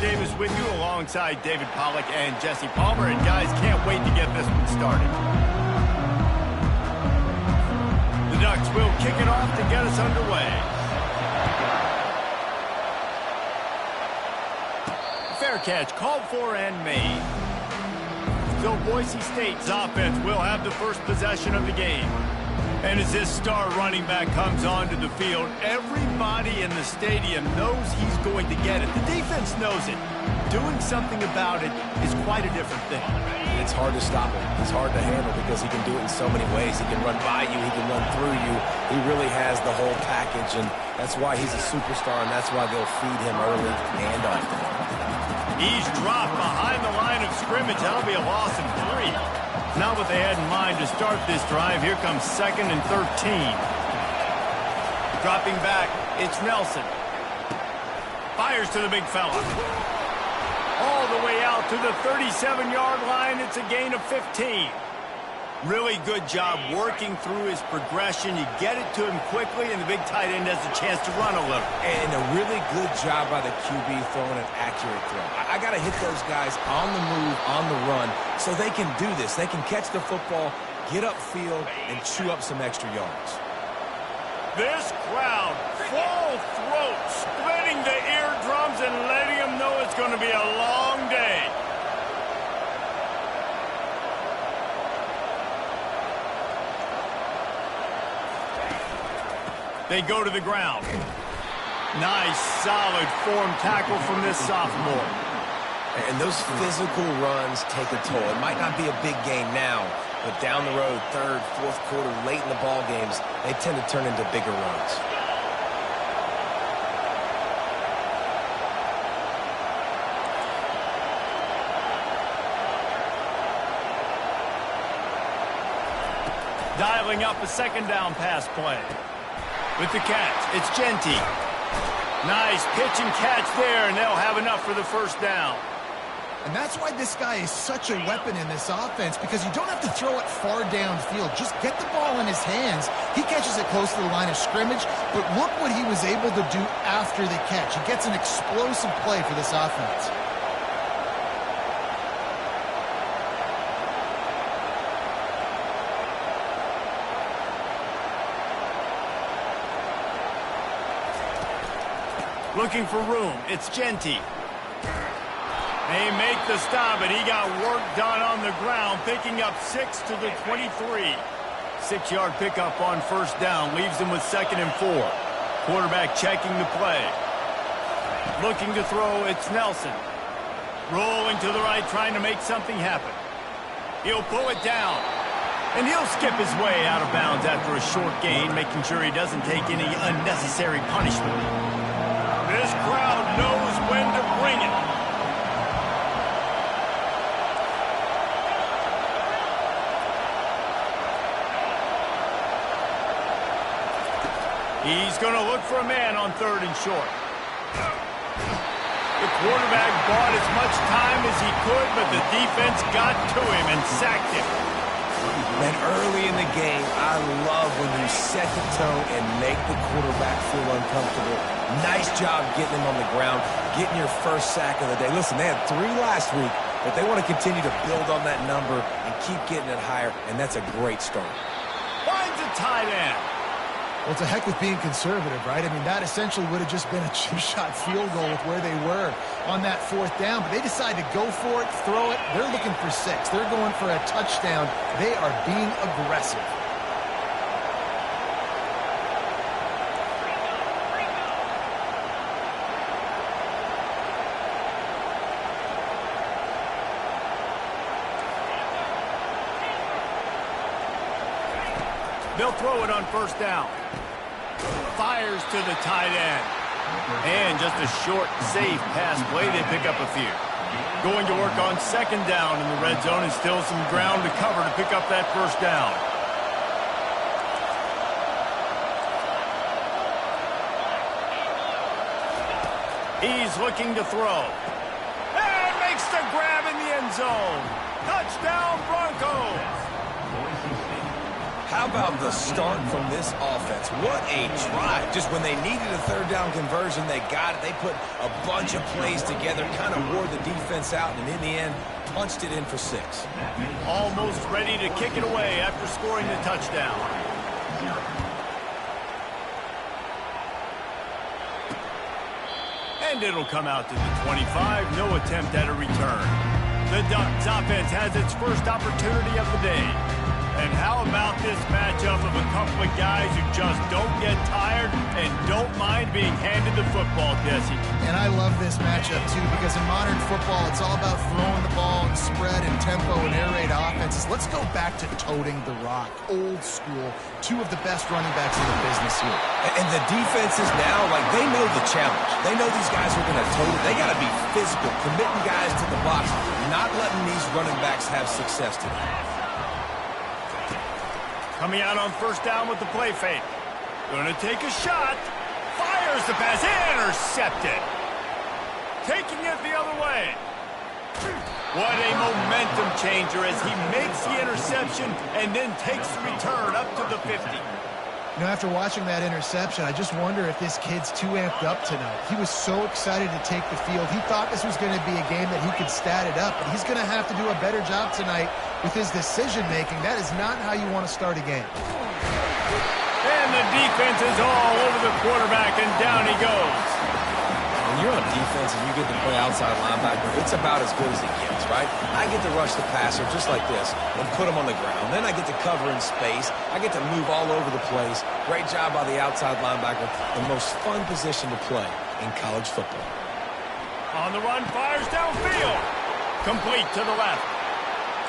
Davis with you alongside David Pollack and Jesse Palmer. And guys, can't wait to get this one started. The Ducks will kick it off to get us underway. Fair catch called for and made. So Boise State's offense will have the first possession of the game. And as this star running back comes onto the field, everybody in the stadium knows he's going to get it. The defense knows it. Doing something about it is quite a different thing. It's hard to stop him. He's hard to handle because he can do it in so many ways. He can run by you. He can run through you. He really has the whole package, and that's why he's a superstar, and that's why they'll feed him early and often. He's dropped behind the line of scrimmage. That'll be a loss of 3. Not what they had in mind to start this drive. Here comes 2nd and 13. Dropping back, it's Nelson. Fires to the big fella. All the way out to the 37-yard line. It's a gain of 15. Really good job working through his progression. You get it to him quickly, and the big tight end has a chance to run a little. And a really good job by the QB throwing an accurate throw. I got to hit those guys on the move, on the run, so they can do this. They can catch the football, get upfield, and chew up some extra yards. This crowd, full throat, splitting the eardrums and letting them know it's going to be a long day. They go to the ground. Nice, solid form tackle from this sophomore. And those physical runs take a toll. It might not be a big game now, but down the road, 3rd, 4th quarter, late in the ball games, they tend to turn into bigger runs. Dialing up a 2nd down pass play. With the catch, it's Genty. Nice pitch and catch there, and they'll have enough for the 1st down. And that's why this guy is such a weapon in this offense, because you don't have to throw it far downfield. Just get the ball in his hands. He catches it close to the line of scrimmage, but look what he was able to do after the catch. He gets an explosive play for this offense. Looking for room, it's Genty. They make the stop, and he got work done on the ground, picking up 6 to the 23. 6-yard pickup on 1st down, leaves him with 2nd and 4. Quarterback checking the play. Looking to throw, it's Nelson. Rolling to the right, trying to make something happen. He'll pull it down, and he'll skip his way out of bounds after a short gain, making sure he doesn't take any unnecessary punishment. This crowd knows when to bring it. He's going to look for a man on 3rd and short. The quarterback bought as much time as he could, but the defense got to him and sacked him. And early in the game, I love when you set the tone and make the quarterback feel uncomfortable. Nice job getting him on the ground, getting your 1st sack of the day. Listen, they had 3 last week, but they want to continue to build on that number and keep getting it higher, and that's a great start. Finds a tight end. Well, it's a heck with being conservative, right? I mean, that essentially would have just been a chip-shot field goal with where they were on that 4th down. But they decided to go for it, throw it. They're looking for 6. They're going for a touchdown. They are being aggressive. They'll throw it on 1st down. Fires to the tight end. And just a short, safe pass play. They pick up a few. Going to work on 2nd down in the red zone, and still some ground to cover to pick up that 1st down. He's looking to throw. And makes the grab in the end zone. Touchdown, Broncos. How about the start from this offense? What a drive. Just when they needed a third down conversion, they got it. They put a bunch of plays together, kind of wore the defense out, and in the end, punched it in for 6. Almost ready to kick it away after scoring the touchdown. And it'll come out to the 25. No attempt at a return. The Ducks offense has its first opportunity of the day. And how about this matchup of a couple of guys who just don't get tired and don't mind being handed the football, Jesse? And I love this matchup, too, because in modern football, it's all about throwing the ball and spread and tempo and air raid offenses. Let's go back to toting the rock. Old school. 2 of the best running backs in the business here. And the defenses now, like, they know the challenge. They know these guys are going to tote it. They got to be physical, committing guys to the box, not letting these running backs have success today. Coming out on first down with the play fake. Gonna take a shot. Fires the pass. Intercepted. Taking it the other way. What a momentum changer as he makes the interception and then takes the return up to the 50. You know, after watching that interception, I just wonder if this kid's too amped up tonight. He was so excited to take the field. He thought this was going to be a game that he could stat it up, but he's going to have to do a better job tonight with his decision-making. That is not how you want to start a game. And the defense is all over the quarterback, and down he goes. When you're on defense and you get to play outside linebacker, it's about as good as it gets, right? I get to rush the passer just like this and put him on the ground. Then I get to cover in space. I get to move all over the place. Great job by the outside linebacker. The most fun position to play in college football. On the run, fires downfield. Complete to the left.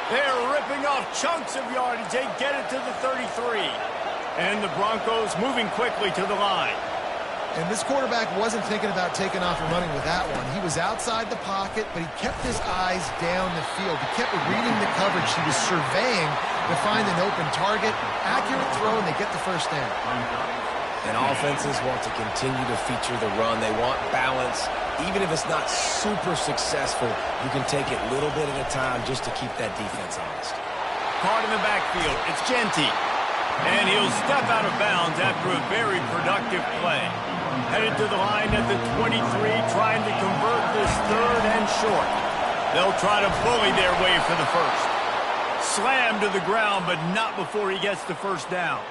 They're ripping off chunks of yardage. They get it to the 33. And the Broncos moving quickly to the line. And this quarterback wasn't thinking about taking off and running with that one. He was outside the pocket, but he kept his eyes down the field. He kept reading the coverage. He was surveying to find an open target. Accurate throw, and they get the first down. And offenses want to continue to feature the run. They want balance. Even if it's not super successful, you can take it little bit at a time just to keep that defense honest. Caught in the backfield. It's Genty. And he'll step out of bounds after a very productive play. Headed to the line at the 23, trying to convert this third and short. They'll try to bully their way for the first. Slammed to the ground, but not before he gets the first down.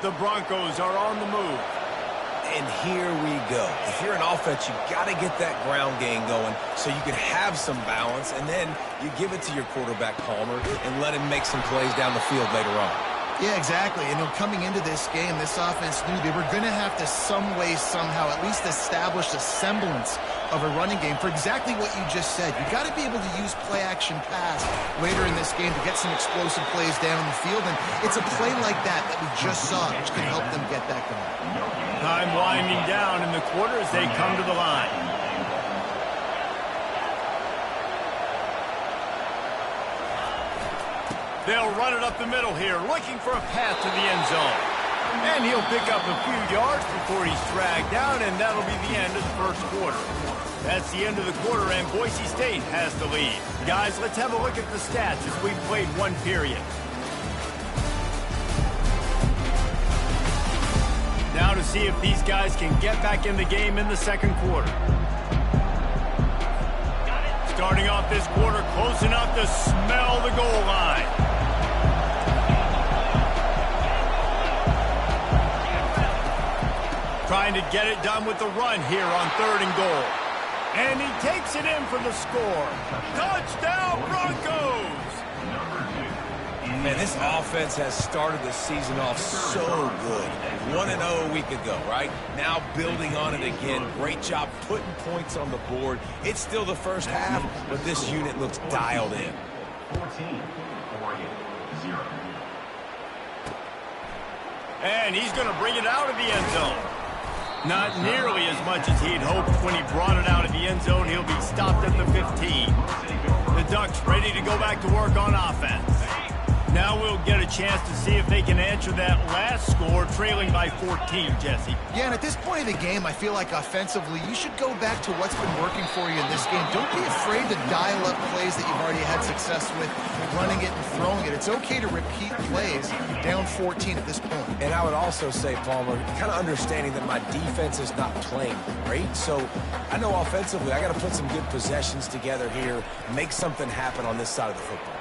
The Broncos are on the move. And here we go. If you're an offense, you got to get that ground game going so you can have some balance, and then you give it to your quarterback, Palmer, and let him make some plays down the field later on. Yeah, exactly. And coming into this game, this offense knew they were going to have to some way, somehow, at least establish a semblance of a running game for exactly what you just said. You got to be able to use play-action pass later in this game to get some explosive plays down the field. And it's a play like that we just saw, which can help them get that going. Time winding down in the quarter as they come to the line. They'll run it up the middle here, looking for a path to the end zone. And he'll pick up a few yards before he's dragged down, and that'll be the end of the first quarter. That's the end of the quarter, and Boise State has the lead. Guys, let's have a look at the stats as we've played one period. Now to see if these guys can get back in the game in the second quarter. Starting off this quarter close enough to smell the goal line. Trying to get it done with the run here on 3rd and goal. And he takes it in for the score. Touchdown, Broncos! Man, this offense has started the season off so good. 1-0 a week ago, right? Now building on it again. Great job putting points on the board. It's still the first half, but this unit looks dialed in. 14, Oregon, 0. And he's going to bring it out of the end zone. Not nearly as much as he'd hoped when he brought it out of the end zone. He'll be stopped at the 15. The Ducks ready to go back to work on offense. Now we'll get a chance to see if they can answer that last score, trailing by 14, Jesse. Yeah, and at this point of the game, I feel like offensively, you should go back to what's been working for you in this game. Don't be afraid to dial up plays that you've already had success with, running it and throwing it. It's okay to repeat plays down 14 at this point. And I would also say, Palmer, kind of understanding that my defense is not playing great. So I know offensively, I got to put some good possessions together here, make something happen on this side of the football.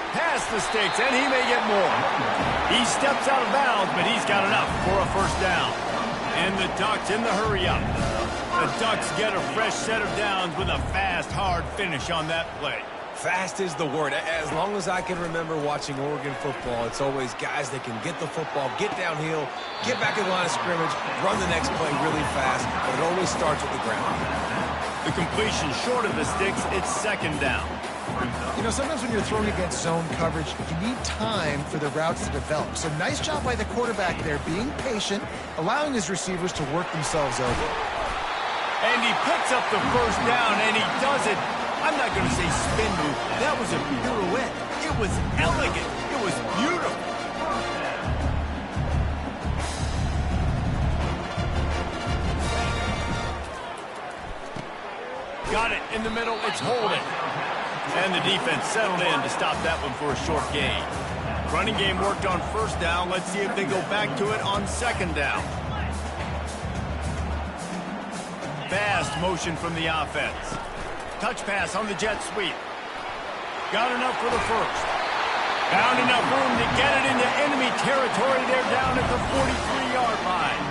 Past the sticks, and he may get more. He steps out of bounds, but he's got enough for a first down. And the Ducks in the hurry-up. The Ducks get a fresh set of downs with a fast, hard finish on that play. Fast is the word. As long as I can remember watching Oregon football, it's always guys that can get the football, get downhill, get back in the line of scrimmage, run the next play really fast, but it always starts with the ground. The completion short of the sticks, it's second down. You know, sometimes when you're throwing against zone coverage, you need time for the routes to develop. So nice job by the quarterback there, being patient, allowing his receivers to work themselves over. And he picks up the first down, and he does it. I'm not going to say spin move. That was a pirouette. It was elegant. It was beautiful. Got it in the middle. It's holding. And the defense settled in to stop that one for a short gain. Running game worked on first down. Let's see if they go back to it on second down. Fast motion from the offense. Touch pass on the jet sweep. Got enough for the first. Found enough room to get it into enemy territory. They're down at the 43-yard line.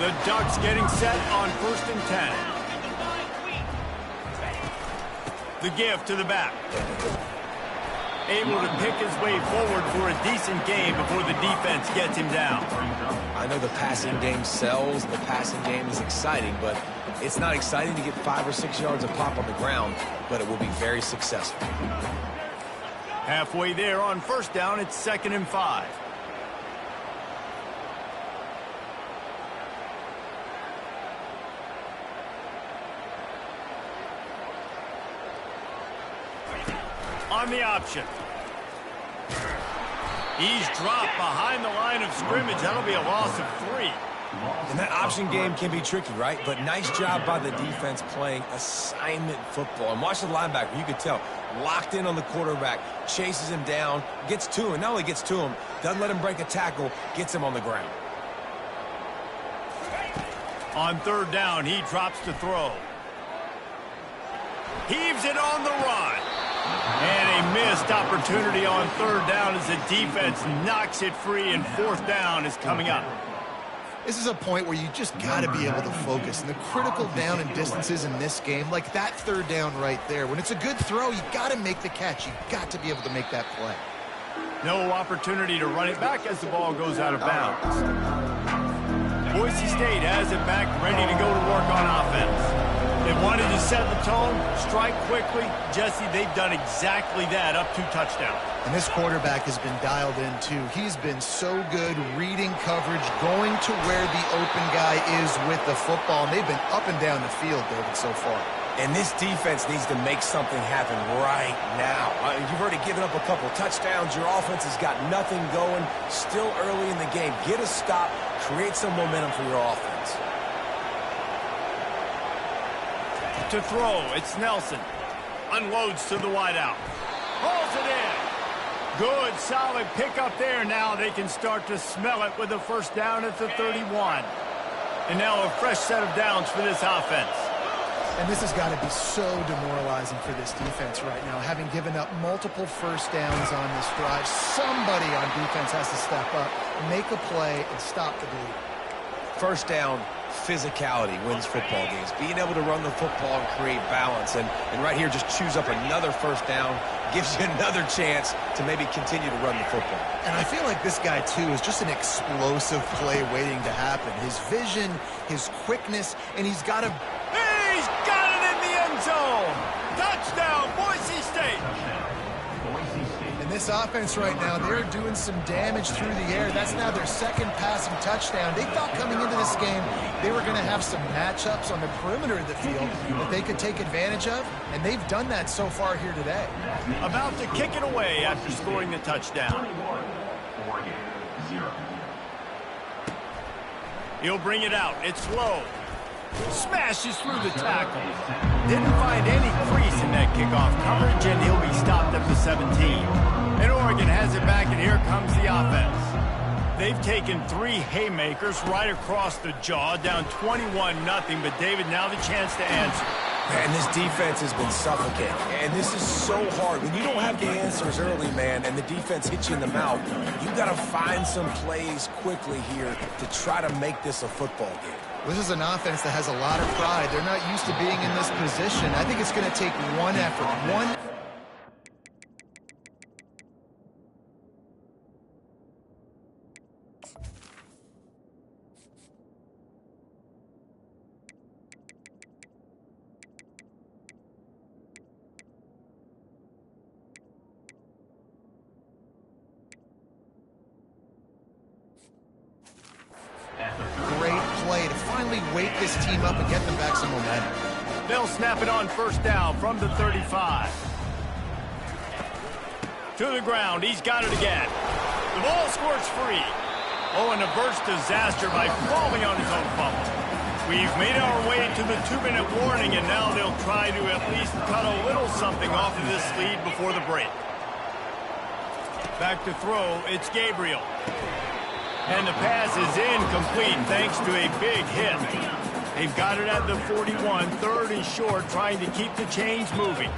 The Ducks getting set on 1st and 10. The give to the back. Able to pick his way forward for a decent game before the defense gets him down. I know the passing game sells, the passing game is exciting, but it's not exciting to get 5 or 6 yards of pop on the ground, but it will be very successful. Halfway there on first down, it's 2nd and 5. On the option. He's dropped behind the line of scrimmage. That'll be a loss of 3. And that option game can be tricky, right? But nice job by the defense playing assignment football. And watch the linebacker. You could tell. Locked in on the quarterback. Chases him down. Gets to him. Not only gets to him, doesn't let him break a tackle. Gets him on the ground. On third down, he drops to throw. Heaves it on the run. And a missed opportunity on third down as the defense knocks it free, and 4th down is coming up. This is a point where you just got to be able to focus. And the critical down and distances in this game, like that third down right there, when it's a good throw, you got to make the catch. You got to be able to make that play. No opportunity to run it back as the ball goes out of bounds. Boise State has it back, ready to go to work on offense. They wanted to set the tone, strike quickly. Jesse, they've done exactly that, up 2 touchdowns. And this quarterback has been dialed in, too. He's been so good reading coverage, going to where the open guy is with the football. And they've been up and down the field, David, so far. And this defense needs to make something happen right now. You've already given up a couple touchdowns. Your offense has got nothing going. Still early in the game. Get a stop. Create some momentum for your offense. To throw, it's Nelson. Unloads to the wideout. Hauls it in. Good, solid pickup there. Now they can start to smell it with a first down at the 31. And now a fresh set of downs for this offense. And this has got to be so demoralizing for this defense right now. Having given up multiple first downs on this drive, somebody on defense has to step up, make a play, and stop the bleed. First down, physicality wins football games. Being able to run the football and create balance. And right here, just choose up another first down, gives you another chance to maybe continue to run the football. And I feel like this guy, too, is just an explosive play waiting to happen. His vision, his quickness, and he's got a... He's got it in the end zone! Touchdown, Boise State! And this this offense right now, they're doing some damage through the air. That's now their second passing touchdown. They thought coming into this game they were going to have some matchups on the perimeter of the field that they could take advantage of, and they've done that so far here today. About to kick it away after scoring the touchdown. Oregon, 0. He'll bring it out. It's low. Smashes through the tackle. Didn't find any crease in that kickoff coverage, and he'll be stopped at the 17. And Oregon has it back, and here comes the offense. They've taken 3 haymakers right across the jaw, down 21-0, but David, now the chance to answer. Man, this defense has been suffocating, and this is so hard. When you don't have the answers early, man, and the defense hits you in the mouth, you got to find some plays quickly here to try to make this a football game. This is an offense that has a lot of pride. They're not used to being in this position. I think it's going to take one effort, one. Great play to finally wake this team up and get them back some momentum. They'll snap it on first down from the 35. To the ground. He's got it again. The ball squirts free. Oh, and a burst disaster by falling on his own fumble. We've made our way to the 2-minute warning, and now they'll try to at least cut a little something off of this lead before the break. Back to throw. It's Gabriel. And the pass is incomplete thanks to a big hit. They've got it at the 41, 3rd and short, trying to keep the chains moving.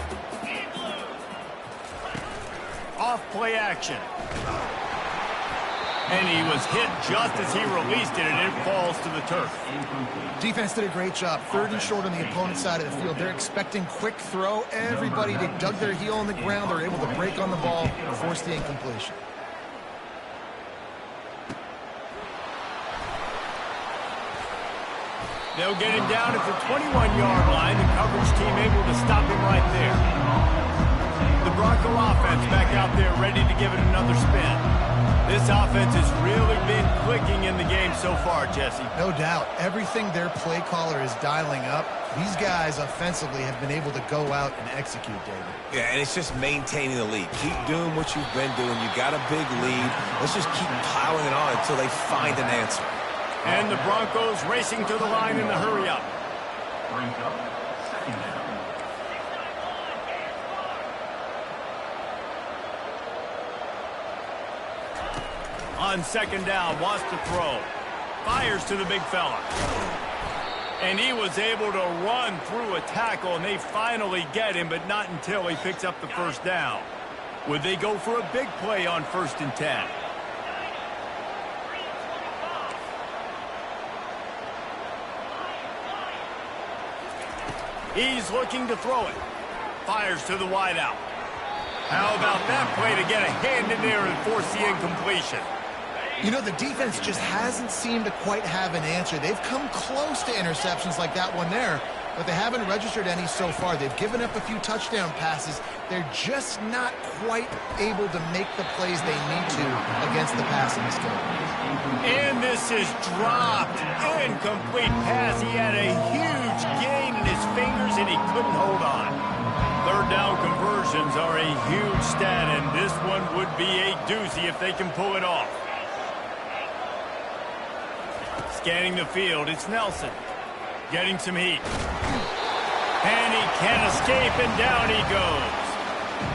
Off play action. And he was hit just as he released it, and it falls to the turf. Defense did a great job. 3rd and short on the opponent's side of the field. They're expecting quick throw. Everybody, they dug their heel on the ground. They're able to break on the ball and force the incompletion. They'll get him down at the 21-yard line. The coverage team able to stop him right there. The Bronco offense back out there ready to give it another spin. This offense has really been clicking in the game so far, Jesse. No doubt. Everything their play caller is dialing up, these guys offensively have been able to go out and execute, David. Yeah, and it's just maintaining the lead. Keep doing what you've been doing. You got a big lead. Let's just keep piling it on until they find an answer. And the Broncos racing to the line in the hurry-up. Brings up 2nd down. On 2nd down, wants to throw. Fires to the big fella. And he was able to run through a tackle, and they finally get him, but not until he picks up the 1st down. Would they go for a big play on 1st and 10? He's looking to throw it. Fires to the wideout. How about that play to get a hand in there and force the incompletion? You know, the defense just hasn't seemed to quite have an answer. They've come close to interceptions like that one there, but they haven't registered any so far. They've given up a few touchdown passes. They're just not quite able to make the plays they need to against the passing game. And this is dropped. Incomplete pass. He had a huge gain in his fingers, and he couldn't hold on. 3rd down conversions are a huge stat, and this one would be a doozy if they can pull it off. Scanning the field, it's Nelson. Getting some heat. And he can't escape, and down he goes.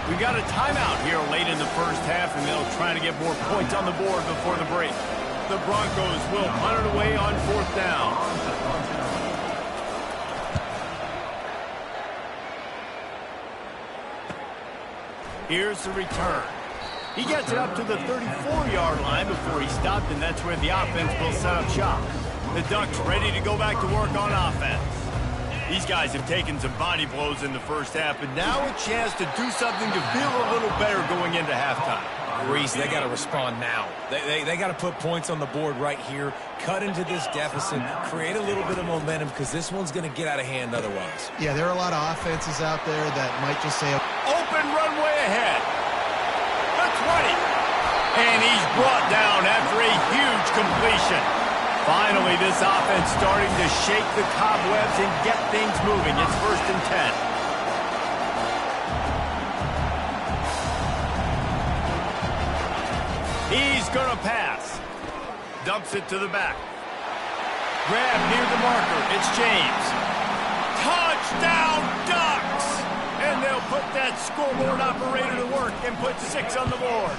We got a timeout here late in the 1st half, and they'll try to get more points on the board before the break. The Broncos will punt it away on 4th down. Here's the return. He gets it up to the 34-yard line before he stopped, and that's where the offense will set up shop. The Ducks ready to go back to work on offense. These guys have taken some body blows in the 1st half, but now a chance to do something to feel a little better going into halftime. Reese, they got to respond now. They got to put points on the board right here, cut into this deficit, create a little bit of momentum, because this one's going to get out of hand otherwise. Yeah, there are a lot of offenses out there that might just say, open runway ahead. The And he's brought down after a huge completion. Finally, this offense starting to shake the cobwebs and get things moving. It's 1st and 10. He's going to pass. Dumps it to the back. Grab near the marker. It's James. Touchdown Ducks! And they'll put that scoreboard operator to work and put 6 on the board.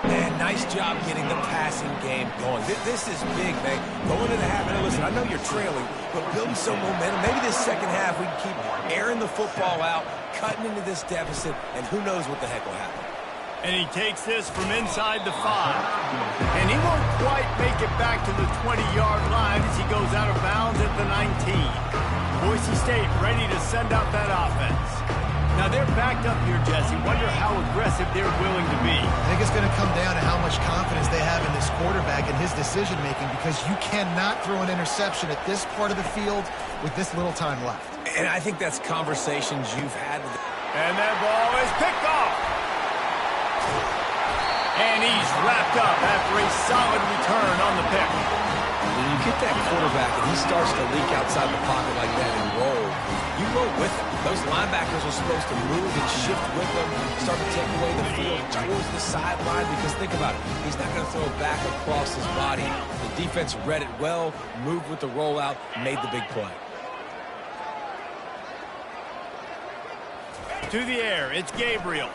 Man, nice job getting the passing game going. This is big, man. Going into the half. And listen, I know you're trailing, but building some momentum. Maybe this second half we can keep airing the football out, cutting into this deficit, and who knows what the heck will happen. And he takes this from inside the 5. And he won't quite make it back to the 20-yard line as he goes out of bounds at the 19. Boise State ready to send out that offense. Now they're backed up here, Jesse. Wonder how aggressive they're willing to be. I think it's going to come down to how much confidence they have in this quarterback and his decision-making, because you cannot throw an interception at this part of the field with this little time left. And I think that's conversations you've had with... And that ball is picked off. And he's wrapped up after a solid return on the pick. When you get that quarterback and he starts to leak outside the pocket like that and roll, you roll with him. Those linebackers are supposed to move and shift with him, start to take away the field towards the sideline, because think about it, he's not going to throw it back across his body. The defense read it well, moved with the rollout, made the big play. To the air, it's Gabriel.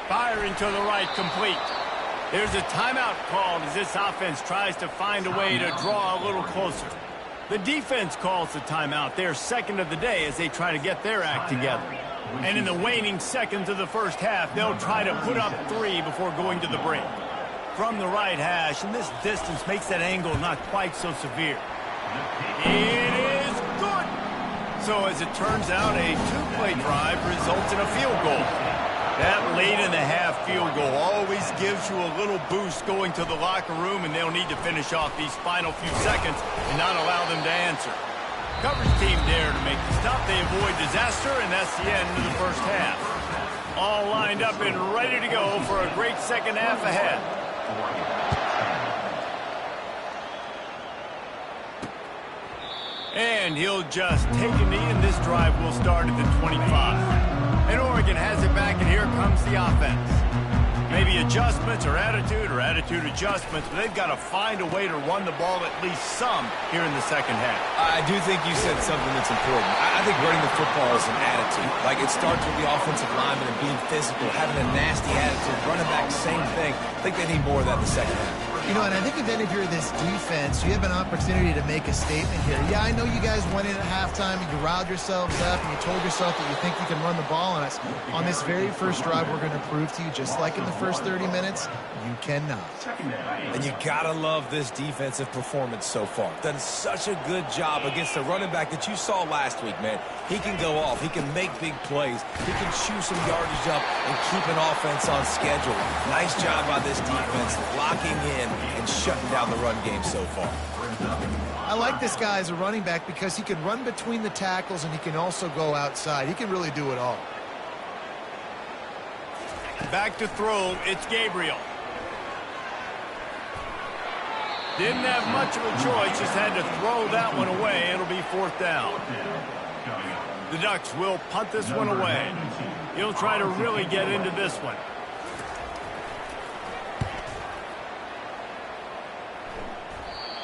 Firing to the right, complete. There's a timeout called as this offense tries to find a way to draw a little closer. The defense calls the timeout. They're second of the day as they try to get their act together. And in the waning seconds of the first half, they'll try to put up 3 before going to the break. From the right hash, and this distance makes that angle not quite so severe. It is good! So as it turns out, a 2-play drive results in a field goal. That late-in-the-half field goal always gives you a little boost going to the locker room, and they'll need to finish off these final few seconds and not allow them to answer. Coverage team there to make the stop. They avoid disaster, and that's the end of the first half. All lined up and ready to go for a great second half ahead. And he'll just take a knee, and this drive will start at the 25. And Oregon has it back, and here comes the offense. Maybe adjustments or attitude adjustments, but they've got to find a way to run the ball at least some here in the second half. I do think you said something that's important. I think running the football is an attitude. Like, it starts with the offensive lineman and being physical, having a nasty attitude. Running back, same thing. I think they need more of that in the second half. You know, and I think then if you're this defense, you have an opportunity to make a statement here. Yeah, I know you guys went in at halftime, and you riled yourselves up, and you told yourself that you think you can run the ball on us. On this very first drive, we're going to prove to you, just like in the first 30 minutes, you cannot. And you got to love this defensive performance so far. Done such a good job against the running back that you saw last week, man. He can go off. He can make big plays. He can chew some yardage up and keep an offense on schedule. Nice job by this defense locking in and shutting down the run game so far. I like this guy as a running back because he can run between the tackles and he can also go outside. He can really do it all. Back to throw, it's Gabriel. Didn't have much of a choice, just had to throw that one away. It'll be 4th down. The Ducks will punt this one away. He'll try to really get into this one.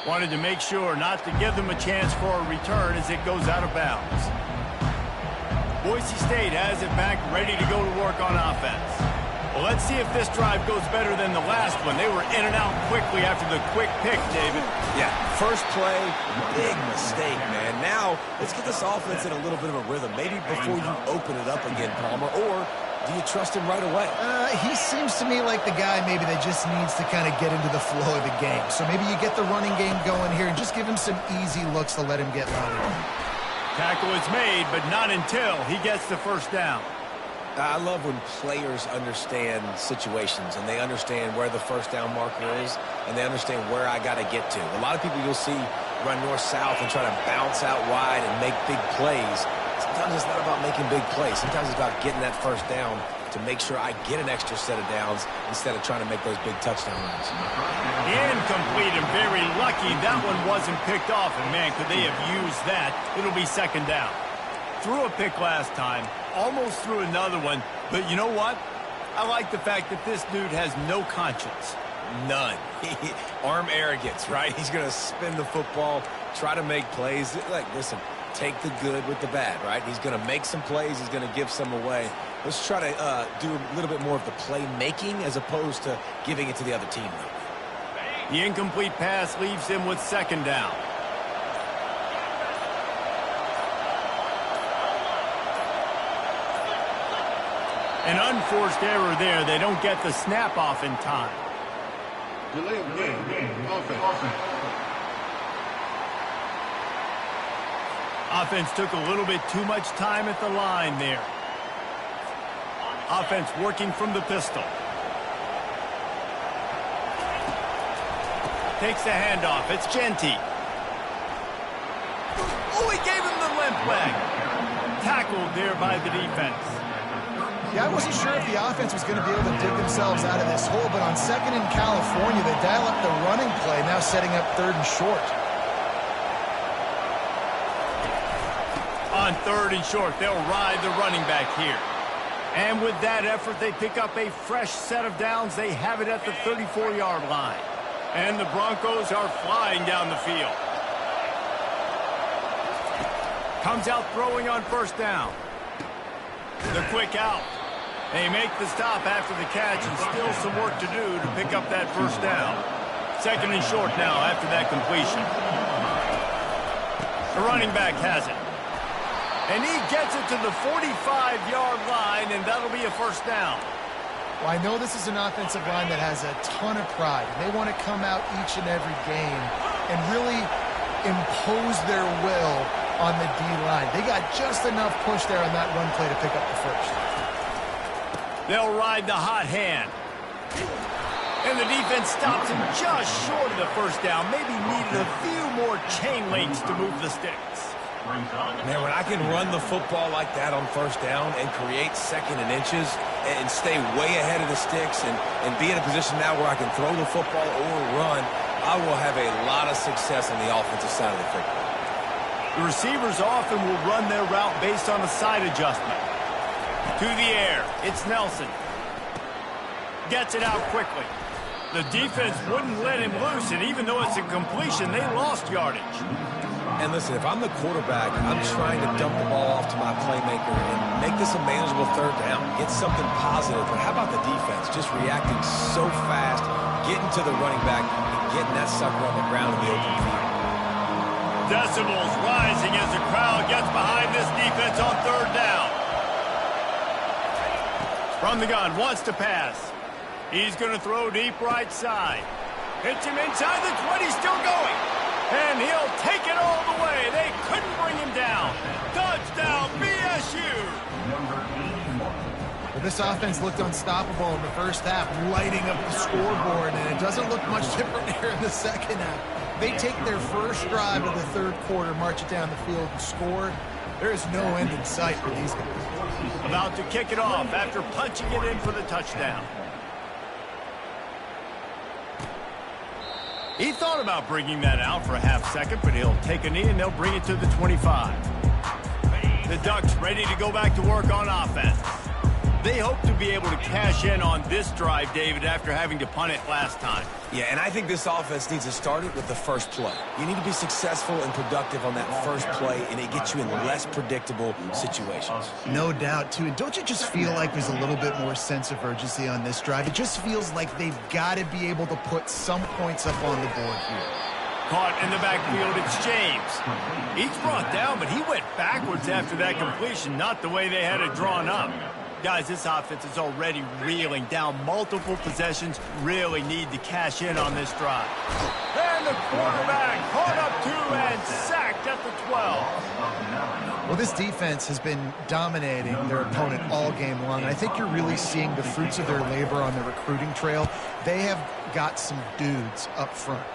Wanted to make sure not to give them a chance for a return as it goes out of bounds. Boise State has it back, ready to go to work on offense. Well, let's see if this drive goes better than the last one. They were in and out quickly after the quick pick, David. Yeah, first play, big mistake, man. Now, let's get this offense in a little bit of a rhythm. Maybe before you open it up again, Palmer, or do you trust him right away? He seems to me like the guy maybe that just needs to kind of get into the flow of the game. So maybe you get the running game going here and just give him some easy looks to let him get loaded. Tackle is made, but not until he gets the first down. I love when players understand situations and they understand where the first down marker is and they understand where I got to get to. A lot of people you'll see run north-south and try to bounce out wide and make big plays. sometimes it's not about making big plays. Sometimes it's about getting that first down to make sure I get an extra set of downs instead of trying to make those big touchdown runs. Incomplete, and very lucky that one wasn't picked off. And, man, could they have used that? It'll be second down. Threw a pick last time, almost threw another one. But you know what? I like the fact that this dude has no conscience. None. Arm arrogance, right? He's going to spin the football, try to make plays. Like, listen, take the good with the bad, right? He's going to make some plays. He's going to give some away. Let's try to do a little bit more of the play-making as opposed to giving it to the other team. The incomplete pass leaves him with second down. An unforced error there. They don't get the snap off in time. Delay of game. Offense. Offense took a little bit too much time at the line there. Offense working from the pistol. Takes the handoff. It's Genty. Oh, he gave him the limp leg. Tackled there by the defense. Yeah, I wasn't sure if the offense was going to be able to dig themselves out of this hole, but on second in California, they dial up the running play, now setting up third and short. On third and short, they'll ride the running back here. And with that effort, they pick up a fresh set of downs. They have it at the 34-yard line. And the Broncos are flying down the field. Comes out throwing on first down. The quick out. They make the stop after the catch, and still some work to do to pick up that first down. Second and short now after that completion. The running back has it. And he gets it to the 45-yard line, and that'll be a first down. Well, I know this is an offensive line that has a ton of pride. They want to come out each and every game and really impose their will on the D-line. They got just enough push there on that run play to pick up the first. They'll ride the hot hand. And the defense stops him just short of the first down. Maybe needed a few more chain links to move the sticks. Man, when I can run the football like that on first down and create second and inches and stay way ahead of the sticks and be in a position now where I can throw the football or run, I will have a lot of success on the offensive side of the football. The receivers often will run their route based on a side adjustment. To the air, it's Nelson. Gets it out quickly. The defense wouldn't let him loose, and even though it's a completion, they lost yardage. And listen, if I'm the quarterback, I'm trying to dump the ball off to my playmaker and make this a manageable third down. Get something positive. But how about the defense? Just reacting so fast, getting to the running back, and getting that sucker on the ground in the open field. Decibels rising as the crowd gets behind this defense on third down. From the gun, wants to pass. He's going to throw deep right side. Hits him inside the 20, still going. And he'll take it all the way. They couldn't bring him down. Touchdown, BSU. Well, this offense looked unstoppable in the first half, lighting up the scoreboard, and it doesn't look much different here in the second half. They take their first drive of the third quarter, march it down the field, and score. There is no end in sight for these guys. About to kick it off after punching it in for the touchdown. He thought about bringing that out for a half second, but he'll take a knee and they'll bring it to the 25. The Ducks ready to go back to work on offense. They hope to be able to cash in on this drive, David, after having to punt it last time. Yeah, and I think this offense needs to start it with the first play. You need to be successful and productive on that first play, and it gets you in less predictable situations. No doubt, too. And don't you just feel like there's a little bit more sense of urgency on this drive? It just feels like they've got to be able to put some points up on the board here. Caught in the backfield, it's James. He's brought down, but he went backwards after that completion, not the way they had it drawn up. Guys, this offense is already reeling down multiple possessions, really need to cash in on this drive. And the quarterback caught up two and sacked at the 12. Well, this defense has been dominating their opponent all game long, and I think you're really seeing the fruits of their labor on the recruiting trail. They have got some dudes up front,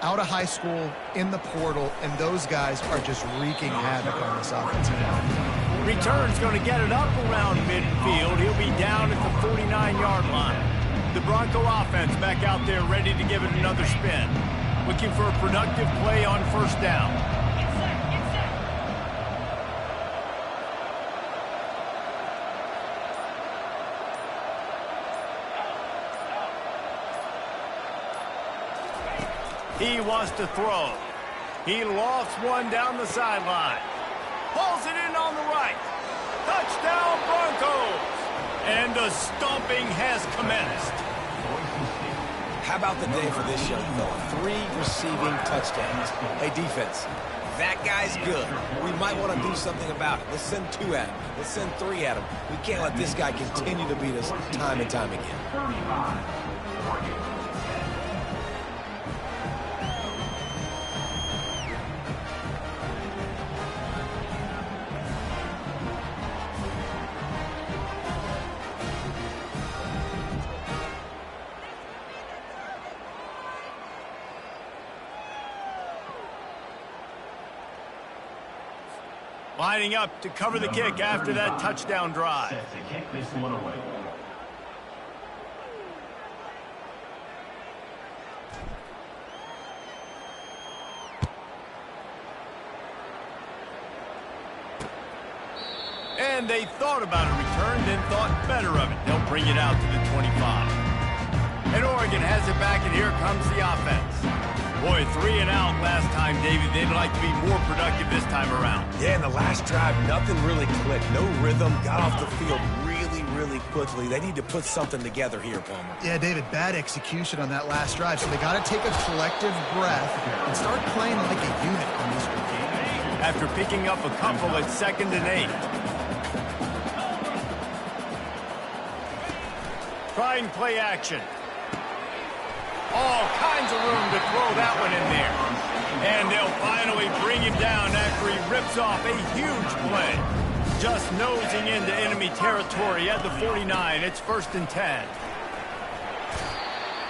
out of high school, in the portal, and those guys are just wreaking havoc on this offensive line. Return's going to get it up around midfield. He'll be down at the 49-yard line. The Bronco offense back out there ready to give it another spin. Looking for a productive play on first down. He wants to throw. He lofts one down the sideline. Pulls it in on the right. Touchdown Broncos! And the stomping has commenced. How about the day for this young fella? 3 receiving touchdowns. Hey, defense, that guy's good. We might want to do something about it. Let's send 2 at him. Let's send 3 at him. We can't let this guy continue to beat us time and time again. Lining up to cover the kick after that touchdown drive. Set to kick this one away. And they thought about a return, then thought better of it. They'll bring it out to the 25. And Oregon has it back, and here comes the offense. Boy, 3 and out last time, David. They'd like to be more productive this time around. Yeah, in the last drive, nothing really clicked. No rhythm. Got off the field really quickly. They need to put something together here, Palmer. Yeah, David, bad execution on that last drive. So they got to take a collective breath and start playing like a unit on this one. After picking up a couple at 2nd and 8. Trying play action. All kinds of room to throw that one in there. And they'll finally bring him down after he rips off a huge play. Just nosing into enemy territory at the 49. It's 1st and 10.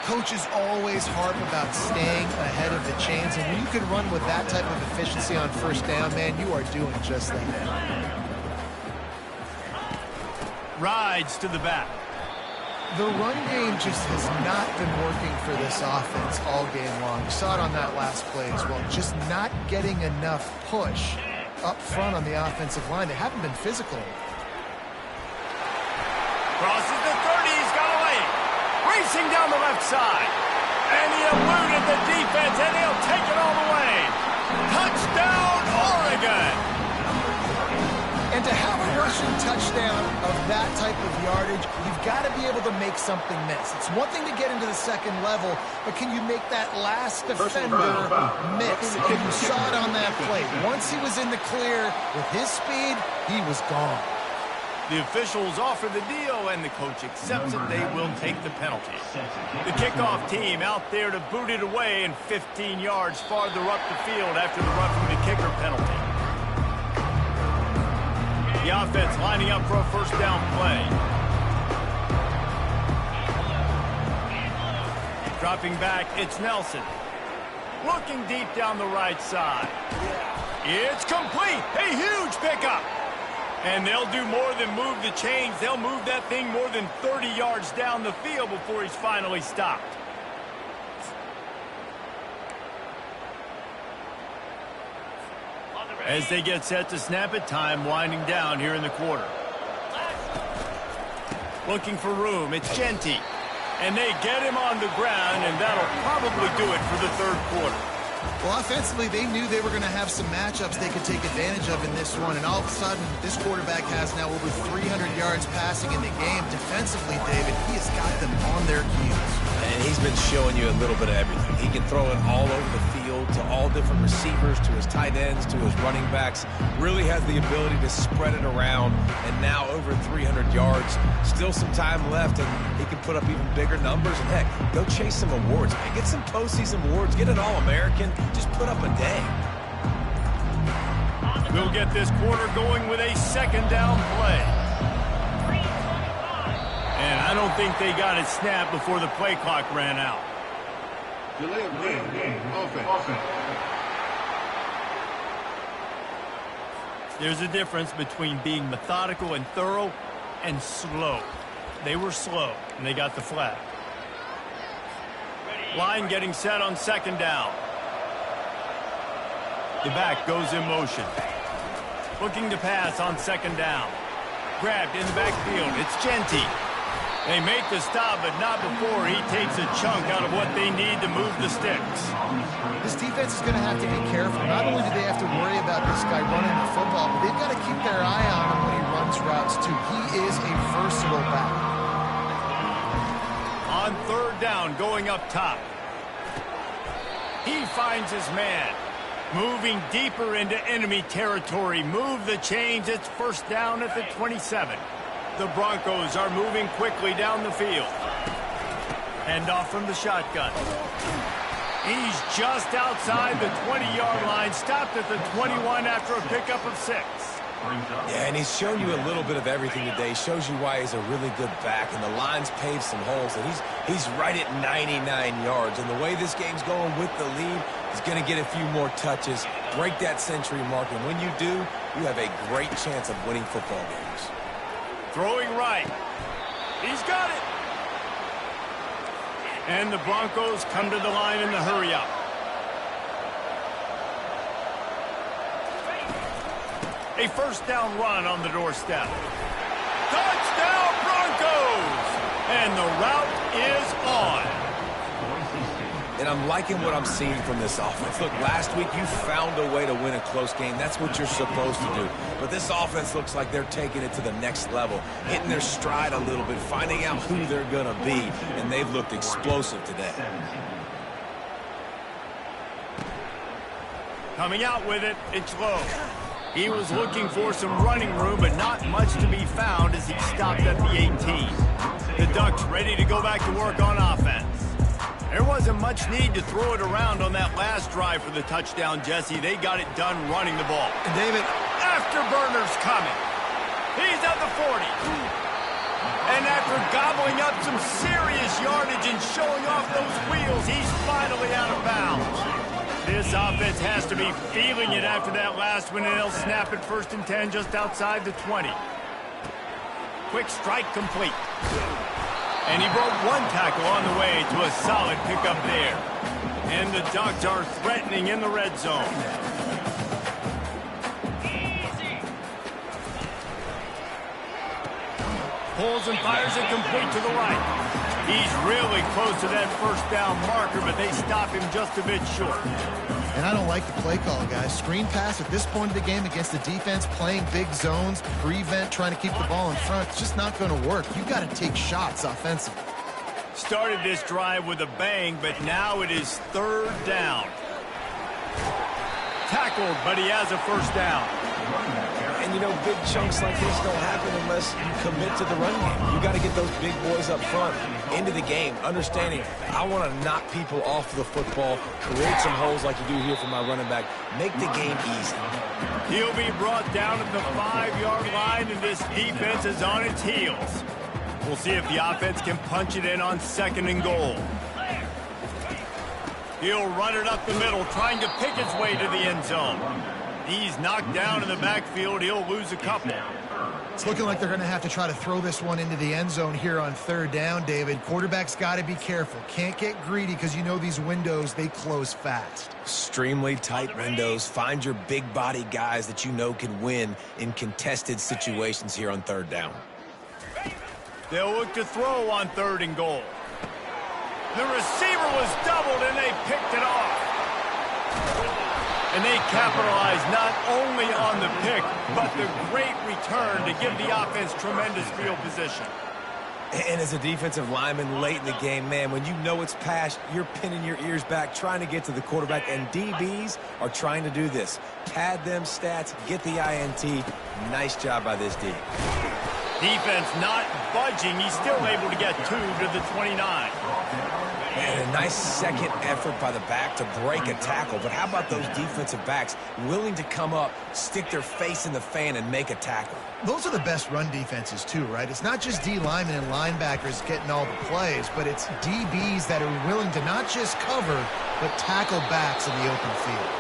Coaches always harp about staying ahead of the chains, and when you can run with that type of efficiency on first down, man, you are doing just that. Rides to the back. The run game just has not been working for this offense all game long. You saw it on that last play as well. Just not getting enough push up front on the offensive line. They haven't been physical. Crosses the 30. He's got away. Racing down the left side. And he eluded the defense, and he'll take it all the way. Touchdown, Oregon! And to have a rushing touchdown of that type of yardage, you've got to be able to make something miss. It's one thing to get into the second level, but can you make that last defender miss? And you saw it on that play. Once he was in the clear with his speed, he was gone. The officials offer the deal, and the coach accepts it. They will take the penalty. The kickoff team out there to boot it away, and 15 yards farther up the field after the roughing the kicker penalty. The offense lining up for a first down play. Dropping back, it's Nelson. Looking deep down the right side. It's complete. A huge pickup. And they'll do more than move the chains. They'll move that thing more than 30 yards down the field before he's finally stopped. As they get set to snap it, time winding down here in the quarter. Looking for room, it's Genty. And they get him on the ground, and that'll probably do it for the third quarter. Well, offensively, they knew they were going to have some matchups they could take advantage of in this one, and all of a sudden, this quarterback has now over 300 yards passing in the game. Defensively, David, he has got them on their heels. And he's been showing you a little bit of everything. He can throw it all over the field to all different receivers, to his tight ends, to his running backs. Really has the ability to spread it around, and now over 300 yards. Still some time left, and he can put up even bigger numbers. And heck, go chase some awards, man. Get some postseason awards. Get an All-American. Just put up a day. We'll get this quarter going with a second down play. And I don't think they got it snapped before the play clock ran out. Delay of game. Offense. There's a difference between being methodical and thorough and slow. They were slow, and they got the flag. Line getting set on second down. The back goes in motion. Looking to pass on second down. Grabbed in the backfield. It's Gentry. They make the stop, but not before he takes a chunk out of what they need to move the sticks. This defense is going to have to be careful. Not only do they have to worry about this guy running the football, but they've got to keep their eye on him when he runs routes, too. He is a versatile back. On third down, going up top. He finds his man. Moving deeper into enemy territory. Move the chains. It's first down at the 27. The Broncos are moving quickly down the field. Hand off from the shotgun. He's just outside the 20-yard line. Stopped at the 21 after a pickup of 6. Yeah, and he's shown you a little bit of everything today. Shows you why he's a really good back, and the line's paved some holes, and he's right at 99 yards. And the way this game's going with the lead, he's going to get a few more touches, break that century mark, and when you do, you have a great chance of winning football games. Throwing right. He's got it. And the Broncos come to the line in the hurry-up. A first down run on the doorstep. Touchdown, Broncos! And the route is on. And I'm liking what I'm seeing from this offense. Look, last week you found a way to win a close game. That's what you're supposed to do. But this offense looks like they're taking it to the next level, hitting their stride a little bit, finding out who they're going to be. And they've looked explosive today. Coming out with it, it's Lowe. He was looking for some running room, but not much to be found as he stopped at the 18. The Ducks ready to go back to work on offense. There wasn't much need to throw it around on that last drive for the touchdown, Jesse. They got it done running the ball. And David, afterburner's coming. He's at the 40. And after gobbling up some serious yardage and showing off those wheels, he's finally out of bounds. This offense has to be feeling it after that last one, and they'll snap it first and 10 just outside the 20. Quick strike complete. And he broke one tackle on the way to a solid pickup there. And the Ducks are threatening in the red zone. Pulls and fires it complete to the right. He's really close to that first down marker, but they stop him just a bit short. And I don't like the play call, guys. Screen pass at this point of the game against the defense, playing big zones, prevent, trying to keep the ball in front. It's just not going to work. You've got to take shots offensively. Started this drive with a bang, but now it is third down. Tackled, but he has a first down. And, you know, big chunks like this don't happen unless you commit to the run game. You got to get those big boys up front into the game, understanding I want to knock people off the football, create some holes like you do here for my running back, make the game easy. He'll be brought down at the 5-yard line, and this defense is on its heels. We'll see if the offense can punch it in on second and goal. He'll run it up the middle, trying to pick his way to the end zone. He's knocked down in the backfield. He'll lose a couple. It's looking like they're going to have to try to throw this one into the end zone here on third down, David. Quarterback's got to be careful. Can't get greedy because you know these windows, they close fast. Extremely tight windows. Find your big body guys that you know can win in contested situations here on third down. They'll look to throw on third and goal. The receiver was doubled, and they picked it off. And they capitalized not only on the pick, but the great return to give the offense tremendous field position. And as a defensive lineman late in the game, man, when you know it's passed, you're pinning your ears back, trying to get to the quarterback, and DBs are trying to do this. Pad them stats, get the INT. Nice job by this D. Defense not budging. He's still able to get 2 to the 29. And a nice second effort by the back to break a tackle. But how about those defensive backs willing to come up, stick their face in the fan, and make a tackle? Those are the best run defenses, too, right? It's not just D linemen and linebackers getting all the plays, but it's DBs that are willing to not just cover, but tackle backs in the open field.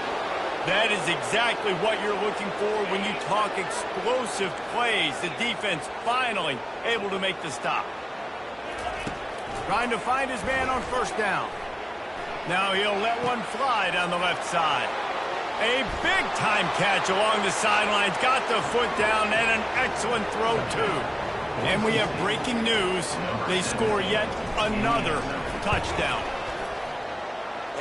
That is exactly what you're looking for when you talk explosive plays. The defense finally able to make the stop. Trying to find his man on first down. Now he'll let one fly down the left side. A big-time catch along the sidelines. Got the foot down and an excellent throw, too. And we have breaking news. They score yet another touchdown.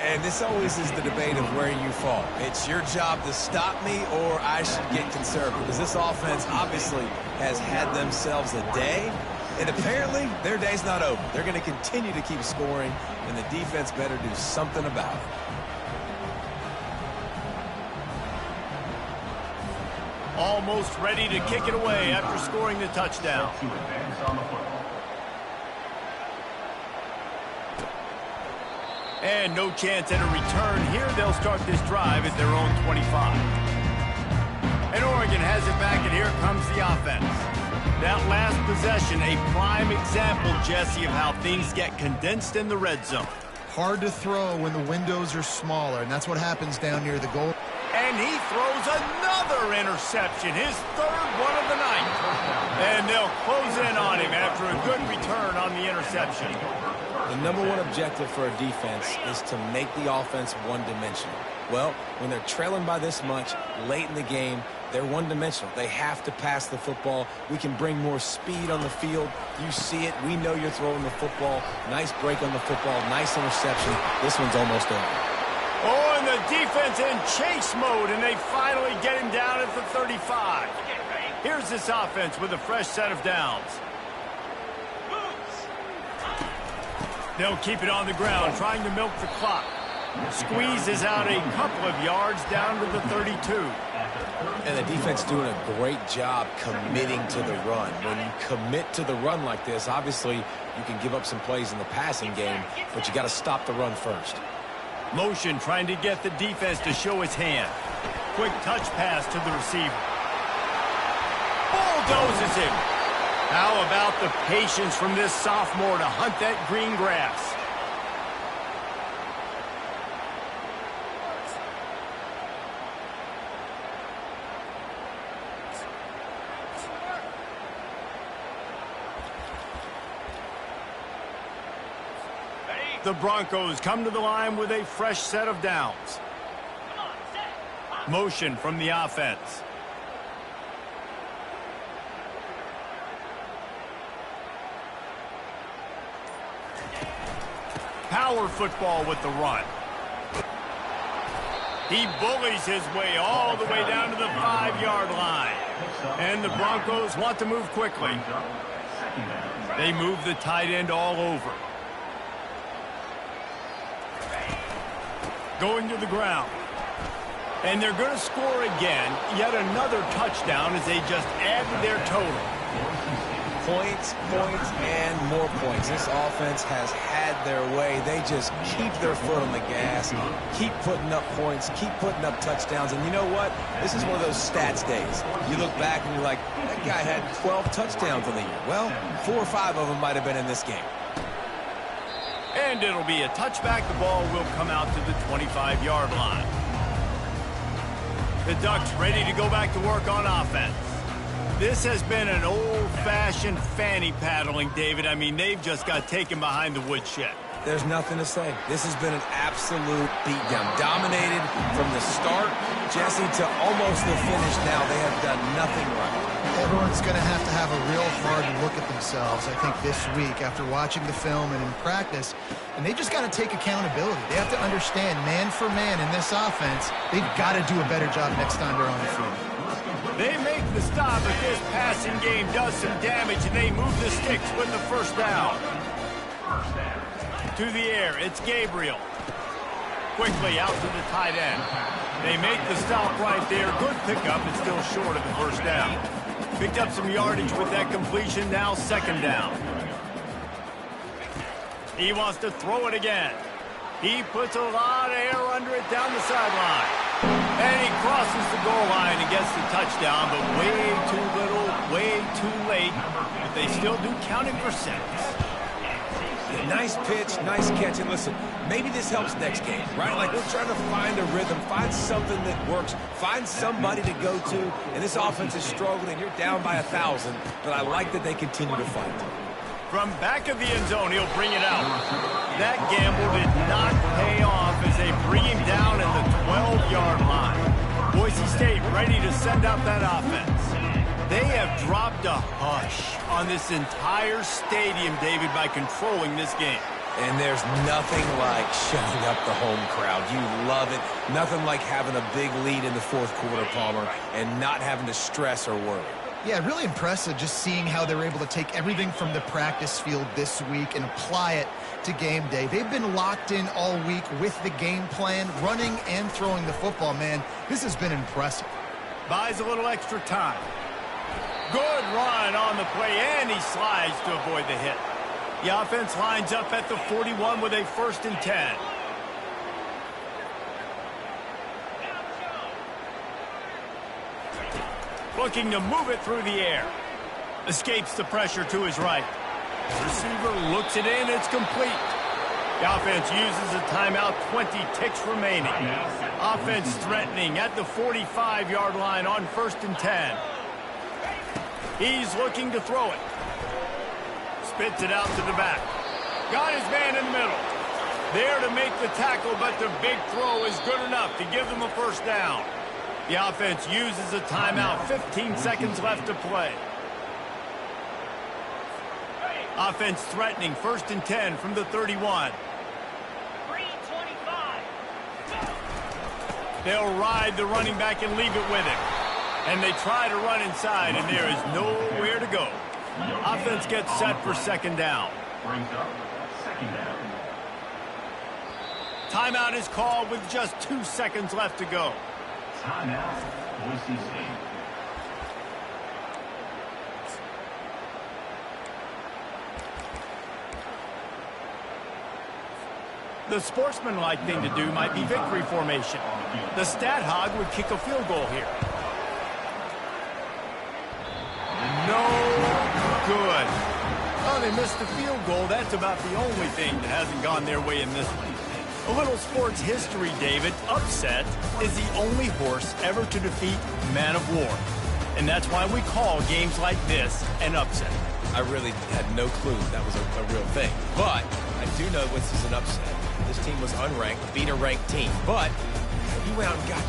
And this always is the debate of where you fall. It's your job to stop me or I should get conservative, because this offense obviously has had themselves a day, and apparently their day's not over. They're going to continue to keep scoring, and the defense better do something about it. Almost ready to kick it away after scoring the touchdown. And no chance at a return here. They'll start this drive at their own 25. And Oregon has it back, and here comes the offense. That last possession, a prime example, Jesse, of how things get condensed in the red zone. Hard to throw when the windows are smaller, and that's what happens down near the goal. And he throws another interception, his third one of the night. And they'll close in on him after a good return on the interception. The number one objective for a defense is to make the offense one-dimensional. Well, when they're trailing by this much late in the game, they're one-dimensional. They have to pass the football. We can bring more speed on the field. You see it. We know you're throwing the football. Nice break on the football. Nice interception. This one's almost over. Oh, and the defense in chase mode, and they finally get him down at the 35. Here's this offense with a fresh set of downs. They'll keep it on the ground, trying to milk the clock. Squeezes out a couple of yards down to the 32. And the defense doing a great job committing to the run. When you commit to the run like this, obviously you can give up some plays in the passing game, but you got to stop the run first. Motion trying to get the defense to show his hand. Quick touch pass to the receiver. Bulldozes him. How about the patience from this sophomore to hunt that green grass? The Broncos come to the line with a fresh set of downs. Motion from the offense. Power football with the run. He bullies his way all the way down to the 5-yard line. And the Broncos want to move quickly. They move the tight end all over. Going to the ground. And they're going to score again. Yet another touchdown as they just added their total. Points, points, and more points. This offense has had their way. They just keep their foot on the gas, keep putting up points, keep putting up touchdowns. And you know what? This is one of those stats days. You look back and you're like, that guy had 12 touchdowns on the year. Well, 4 or 5 of them might have been in this game. And it'll be a touchback. The ball will come out to the 25-yard line. The Ducks ready to go back to work on offense. This has been an old-fashioned fanny paddling, David. I mean, they've just got taken behind the woodshed. There's nothing to say. This has been an absolute beatdown. Dominated from the start, Jesse, to almost the finish now. They have done nothing right. Everyone's going to have a real hard look at themselves, I think, this week after watching the film and in practice. And they just got to take accountability. They have to understand, man for man in this offense, they've got to do a better job next time they're on the field. They make the stop, but this passing game does some damage, and they move the sticks with the first down. To the air, it's Gabriel. Quickly out to the tight end. They make the stop right there. Good pickup, but still short of the first down. Picked up some yardage with that completion, now second down. He wants to throw it again. He puts a lot of air under it down the sideline. And he crosses the goal line and gets the touchdown, but way too little, way too late. But they still do count him for 6. Yeah, nice pitch, nice catch. And listen, maybe this helps next game, right? Like we're trying to find a rhythm, find something that works, find somebody to go to. And this offense is struggling. You're down by 1,000, but I like that they continue to fight. From back of the end zone, he'll bring it out. That gamble did not pay off as they bring him down at the 12-yard line. Boise State ready to send out that offense. They have dropped a hush on this entire stadium, David, by controlling this game. And there's nothing like shutting up the home crowd. You love it. Nothing like having a big lead in the fourth quarter, Palmer, and not having to stress or worry. Yeah, really impressive just seeing how they were able to take everything from the practice field this week and apply it to game day. They've been locked in all week with the game plan, running and throwing the football, man. This has been impressive. Buys a little extra time. Good run on the play, and he slides to avoid the hit. The offense lines up at the 41 with a 1st and 10. Looking to move it through the air. Escapes the pressure to his right. Receiver looks it in. It's complete. The offense uses a timeout. 20 ticks remaining. Offense threatening at the 45-yard line on 1st and 10. He's looking to throw it. Spits it out to the back. Got his man in the middle. There to make the tackle, but the big throw is good enough to give them a 1st down. The offense uses a timeout. 15 seconds left to play. Offense threatening. 1st and 10 from the 31. 3:25. They'll ride the running back and leave it with him. And they try to run inside, and there is nowhere to go. Offense gets set for 2nd down. Brings up 2nd down. Timeout is called with just 2 seconds left to go. Timeout, Boise State. The sportsmanlike thing to do might be victory formation. The stat hog would kick a field goal here. No good. Oh, they missed the field goal. That's about the only thing that hasn't gone their way in this one. A little sports history, David. Upset is the only horse ever to defeat Man of War. And that's why we call games like this an upset. I really had no clue that was a real thing. But I do know this is an upset. This team was unranked, beat a ranked team. But you went out and got